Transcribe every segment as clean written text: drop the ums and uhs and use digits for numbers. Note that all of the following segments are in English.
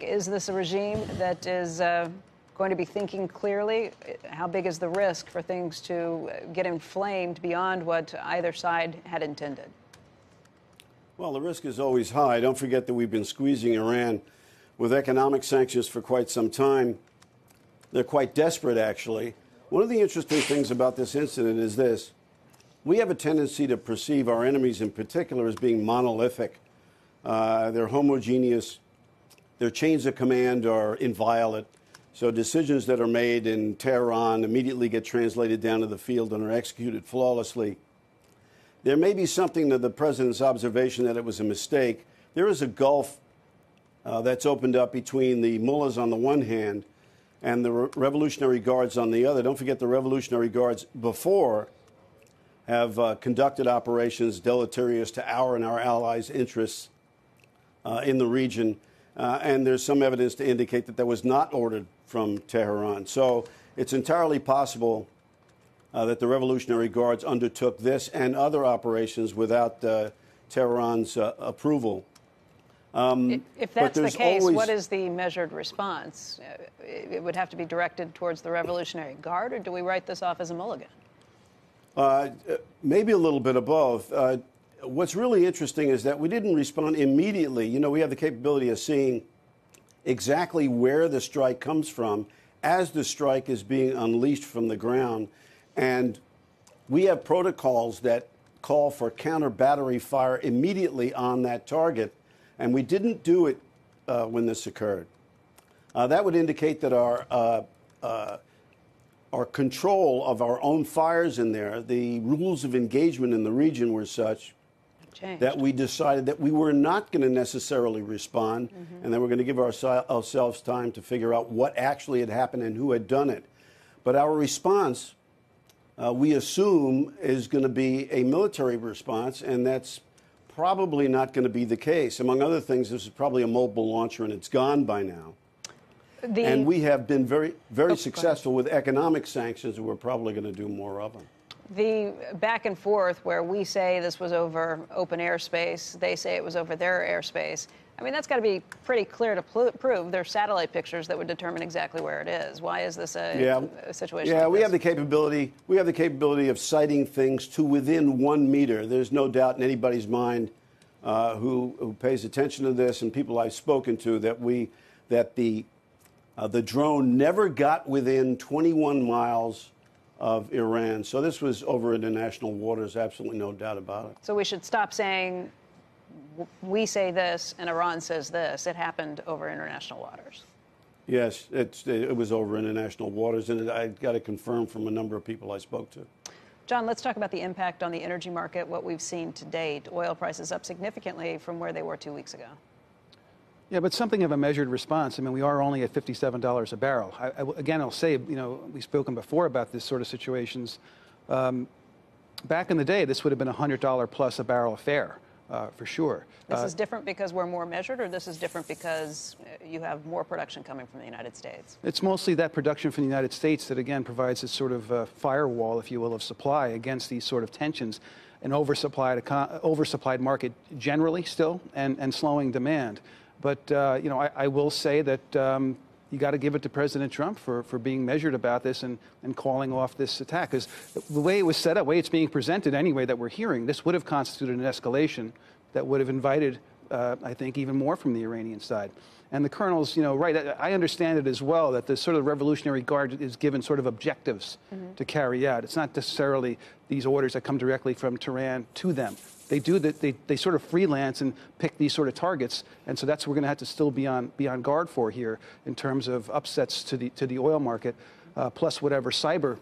Is this a regime that is going to be thinking clearly? How big is the risk for things to get inflamed beyond what either side had intended? Well, the risk is always high. Don't forget that we've been squeezing Iran with economic sanctions for quite some time. They're quite desperate, actually. One of the interesting things about this incident is this. We have a tendency to perceive our enemies in particular as being monolithic. They're homogeneous. Their chains of command are inviolate. So decisions that are made in Tehran immediately get translated down to the field and are executed flawlessly. There may be something to the president's observation that it was a mistake. There is a gulf that's opened up between the mullahs on the one hand and the Revolutionary Guards on the other. Don't forget the Revolutionary Guards before have conducted operations deleterious to our and our allies' interests in the region. And there's some evidence to indicate that that was not ordered from Tehran. So it's entirely possible that the Revolutionary Guards undertook this and other operations without Tehran's approval. If that's the case, what is the measured response? It would have to be directed towards the Revolutionary Guard, or do we write this off as a mulligan? Maybe a little bit of both. What's really interesting is that we didn't respond immediately. You know, we have the capability of seeing exactly where the strike comes from as the strike is being unleashed from the ground. And we have protocols that call for counter battery fire immediately on that target. And we didn't do it when this occurred. That would indicate that our control of our own fires in there, the rules of engagement in the region were such that we decided that we were not going to necessarily respond, and that we're going to give ourselves time to figure out what actually had happened and who had done it. But our response, we assume, is going to be a military response, and that's probably not going to be the case. Among other things, this is probably a mobile launcher, and it's gone by now. And we have been very successful with economic sanctions, and we're probably going to do more of them. The back and forth where we say this was over open airspace, they say it was over their airspace. I mean, that's got to be pretty clear to prove. There are satellite pictures that would determine exactly where it is. Why is this a situation like we this? have the capability. We have the capability of sighting things to within 1 meter. There's no doubt in anybody's mind who pays attention to this, and people I've spoken to, that the drone never got within 21 miles of Iran. So this was over international waters, absolutely no doubt about it. So we should stop saying we say this and Iran says this. It happened over international waters. Yes, it was over international waters, and I got it confirmed from a number of people I spoke to. John, let's talk about the impact on the energy market, what we've seen to date. Oil prices up significantly from where they were 2 weeks ago. Yeah, but something of a measured response. I mean, we are only at $57 a barrel. Again, I'll say, you know, we've spoken before about this sort of situations. Back in the day, this would have been a $100 plus a barrel affair, for sure. This is different because we're more measured, or this is different because you have more production coming from the United States? It's mostly that production from the United States that, again, provides this sort of firewall, if you will, of supply against these sort of tensions. An oversupplied market generally still, and slowing demand. But, you know, I will say that you got to give it to President Trump for being measured about this and calling off this attack. Because the way it was set up, the way it's being presented anyway that we're hearing, this would have constituted an escalation that would have invited, I think, even more from the Iranian side. And the colonel's, you know, right, I understand it as well, that the sort of Revolutionary Guard is given sort of objectives to carry out. It's not necessarily these orders that come directly from Tehran to them. They do that. They sort of freelance and pick these sort of targets, and so that's what we're going to have to still be on guard for here in terms of upsets to the oil market, plus whatever cyber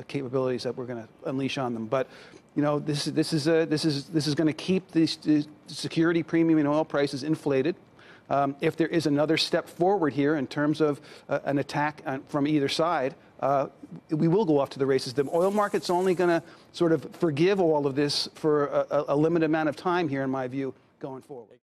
capabilities that we're going to unleash on them. But you know, this is going to keep the security premium in oil prices inflated. If there is another step forward here in terms of an attack from either side, we will go off to the races. The oil market's only going to sort of forgive all of this for a limited amount of time here, in my view, going forward.